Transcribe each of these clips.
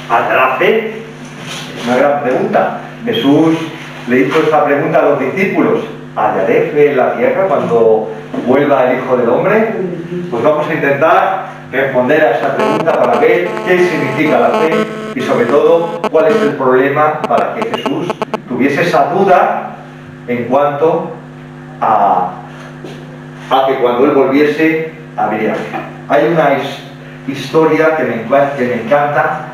¿Hallará fe? Es una gran pregunta. Jesús le hizo esta pregunta a los discípulos: ¿hallaré fe en la tierra cuando vuelva el Hijo del Hombre? Pues vamos a intentar responder a esa pregunta para ver qué significa la fe y sobre todo cuál es el problema para que Jesús tuviese esa duda en cuanto a que cuando Él volviese habría fe. Hay una historia que me encanta.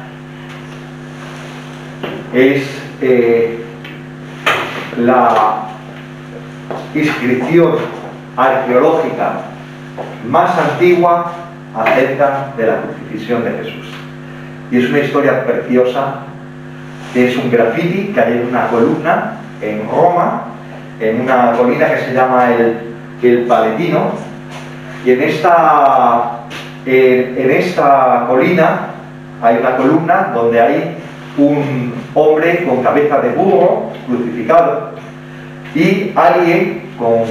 Es la inscripción arqueológica más antigua acerca de la crucifixión de Jesús. Y es una historia preciosa, que es un graffiti que hay en una columna en Roma, en una colina que se llama el Palatino, y en esta colina hay una columna donde hay un hombre con cabeza de burro crucificado, y alguien con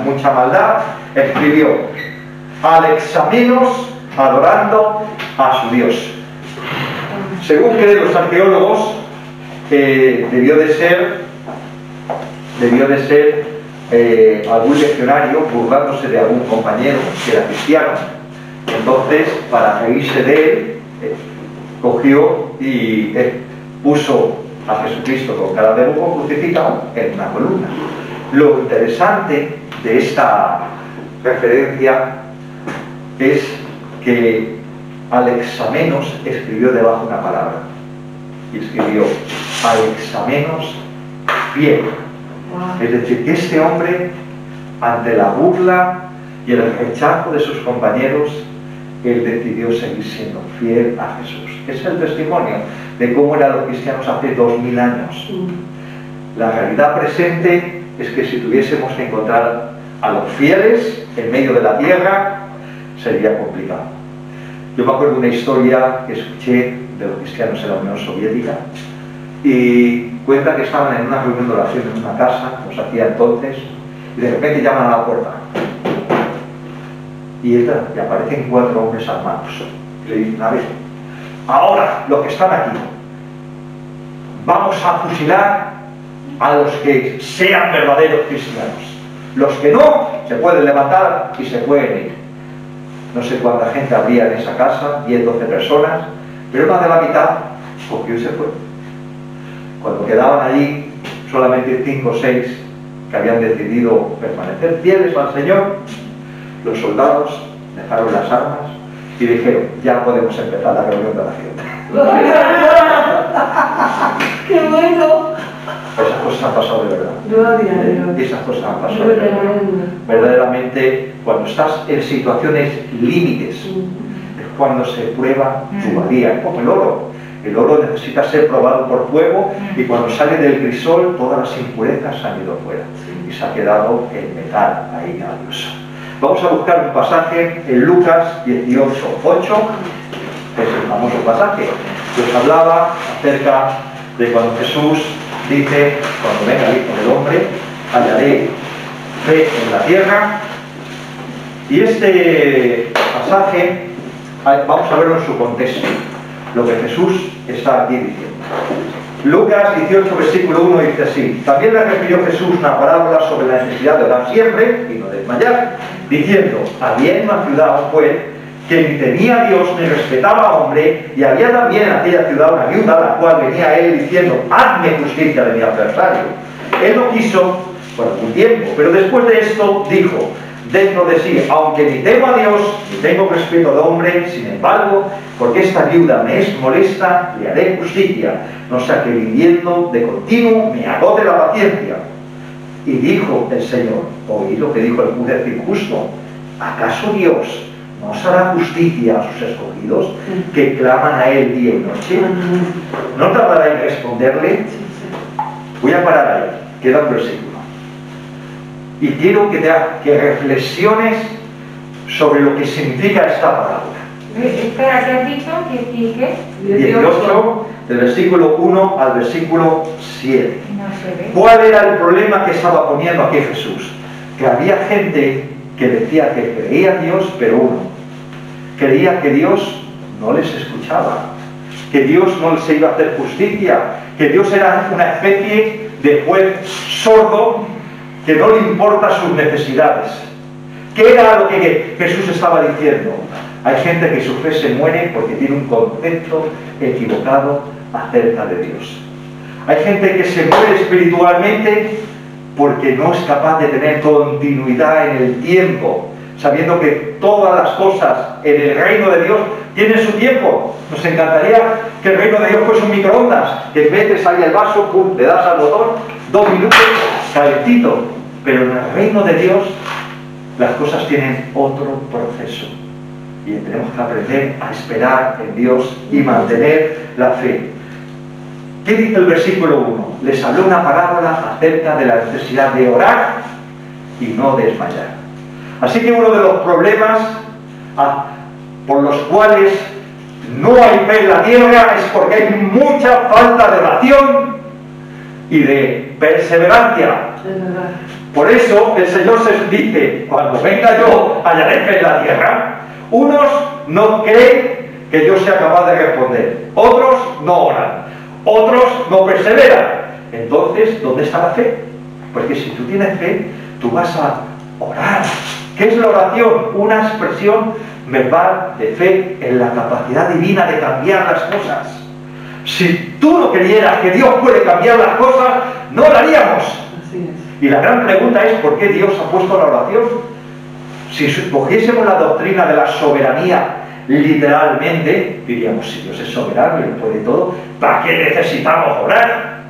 mucha maldad escribió: Alexamenos adorando a su Dios. Según creen los arqueólogos, debió de ser algún legionario burlándose de algún compañero que era cristiano. Entonces, para reírse de él, cogió y puso a Jesucristo con cara de burro crucificado en una columna. Lo interesante de esta referencia es que Alexamenos escribió debajo una palabra, y escribió: Alexamenos fiel. Es decir, que este hombre, ante la burla y el rechazo de sus compañeros, él decidió seguir siendo fiel a Jesús. Es el testimonio de cómo eran los cristianos hace 2000 años. La realidad presente es que si tuviésemos que encontrar a los fieles en medio de la tierra, sería complicado. Yo me acuerdo de una historia que escuché de los cristianos en la Unión Soviética, y cuenta que estaban en una reunión de oración en una casa, como se hacía entonces, y de repente llaman a la puerta. Y aparecen 4 hombres armados. Y le dicen: a ver, ahora los que están aquí, vamos a fusilar a los que sean verdaderos cristianos. Los que no, se pueden levantar y se pueden ir. No sé cuánta gente habría en esa casa, 10, 12 personas, pero más de la mitad cogió y se fue. Cuando quedaban allí solamente 5 o 6 que habían decidido permanecer fieles al Señor, los soldados dejaron las armas y dijeron: ya podemos empezar la reunión de oración. ¡Qué bueno! Esas cosas han pasado de verdad. Gloria a Dios. Esas cosas han pasado de verdad. Verdaderamente, cuando estás en situaciones límites, es cuando se prueba tu valía. Es como el oro. El oro necesita ser probado por fuego, y cuando sale del crisol, todas las impurezas han ido fuera y se ha quedado el metal ahí valioso. Vamos a buscar un pasaje en Lucas 18:8, que es el famoso pasaje que os hablaba acerca de cuando Jesús dice: cuando venga el Hijo del Hombre, hallaré fe en la tierra. Y este pasaje vamos a verlo en su contexto, lo que Jesús está aquí diciendo. Lucas 18, versículo 1 dice así: también le refirió Jesús una parábola sobre la necesidad de orar siempre y no desmayar, diciendo: había en una ciudad un juez que ni temía a Dios ni respetaba a hombre, y había también en aquella ciudad una viuda, a la cual venía a él diciendo: hazme justicia de mi adversario. Él no quiso por algún tiempo, pero después de esto dijo dentro de sí: aunque ni temo a Dios ni tengo respeto de hombre, sin embargo, porque esta viuda me es molesta, le haré justicia, no sea que viviendo de continuo me agote la paciencia. Y dijo el Señor: oí lo que dijo el juez injusto, ¿acaso Dios no os hará justicia a sus escogidos, que claman a Él día y noche? ¿No tardará en responderle? Voy a parar ahí, queda un versículo. Y quiero que reflexiones sobre lo que significa esta parábola. Espera, ¿qué has dicho? ¿Qué? 18, del versículo 1 al versículo 7. No se ve. ¿Cuál era el problema que estaba poniendo aquí Jesús? Que había gente que decía que creía a Dios, pero uno, creía que Dios no les escuchaba, que Dios no les iba a hacer justicia, que Dios era una especie de juez sordo que no le importa sus necesidades. ¿Qué era lo que Jesús estaba diciendo? Hay gente que su fe se muere porque tiene un concepto equivocado acerca de Dios. Hay gente que se muere espiritualmente porque no es capaz de tener continuidad en el tiempo, sabiendo que todas las cosas en el reino de Dios tienen su tiempo. Nos encantaría que el reino de Dios fuese un microondas, que metes ahí el vaso, pum, le das al botón, 2 minutos, calentito. Pero en el reino de Dios las cosas tienen otro proceso. Y tenemos que aprender a esperar en Dios y mantener la fe. ¿Qué dice el versículo 1? Les habló una parábola acerca de la necesidad de orar y no desmayar. Así que uno de los problemas por los cuales no hay fe en la tierra es porque hay mucha falta de oración y de perseverancia. Por eso el Señor se dice, cuando venga yo, hallaré fe en la tierra. Unos no creen que yo sea capaz de responder, otros no oran, otros no perseveran. Entonces, ¿dónde está la fe? Porque si tú tienes fe, tú vas a orar. ¿Qué es la oración? Una expresión verbal de fe en la capacidad divina de cambiar las cosas. Si tú no creyeras que Dios puede cambiar las cosas, no lo haríamos. Así es. Y la gran pregunta es, ¿por qué Dios ha puesto la oración? Si cogiésemos la doctrina de la soberanía literalmente, diríamos, si Dios es soberano y lo puede todo, ¿para qué necesitamos orar?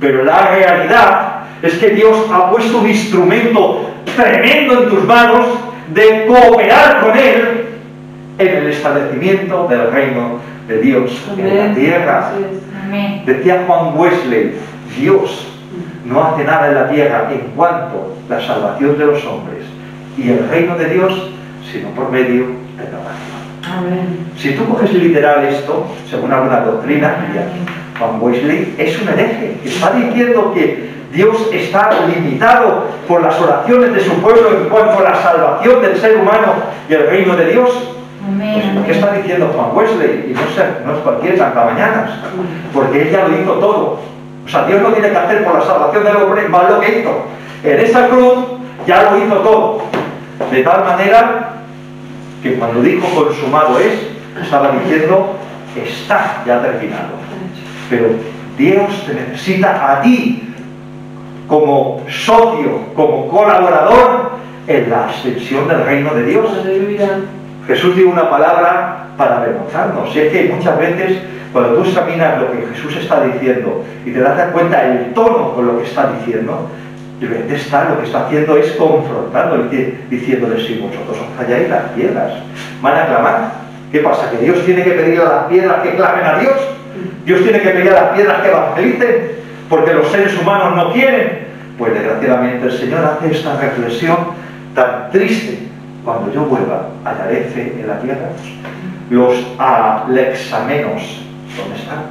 Pero la realidad es que Dios ha puesto un instrumento tremendo en tus manos de cooperar con Él en el establecimiento del reino de Dios en la tierra. Amén. Decía Juan Wesley, Dios no hace nada en la tierra en cuanto a la salvación de los hombres y el reino de Dios, sino por medio de la oración. Amén. Si tú coges literal esto, según alguna doctrina, diría, Juan Wesley es un hereje, que está diciendo que Dios está limitado por las oraciones de su pueblo en cuanto a la salvación del ser humano y el reino de Dios. Amén. Pues, ¿qué está diciendo Juan Wesley? Y no es cualquier santamañanas, porque él ya lo hizo todo. O sea, Dios no tiene que hacer por la salvación del hombre más lo que hizo. En esa cruz ya lo hizo todo. De tal manera que cuando dijo consumado es, estaba diciendo está ya terminado. Pero Dios te necesita a ti como socio, como colaborador en la extensión del reino de Dios. Aleluya. Jesús dio una palabra para avergonzarnos. Y es que muchas veces cuando tú examinas lo que Jesús está diciendo y te das cuenta el tono con lo que está diciendo, de repente lo que está haciendo es confrontando, diciéndole, si vosotros os calláis, las piedras van a clamar. ¿Qué pasa? ¿Que Dios tiene que pedir a las piedras que clamen a Dios? ¿Dios tiene que pedir a las piedras que evangelicen? ¿Porque los seres humanos no quieren? Pues desgraciadamente el Señor hace esta reflexión tan triste. Cuando yo vuelva, hallaré fe en la tierra. Los alexamenos, ¿dónde están?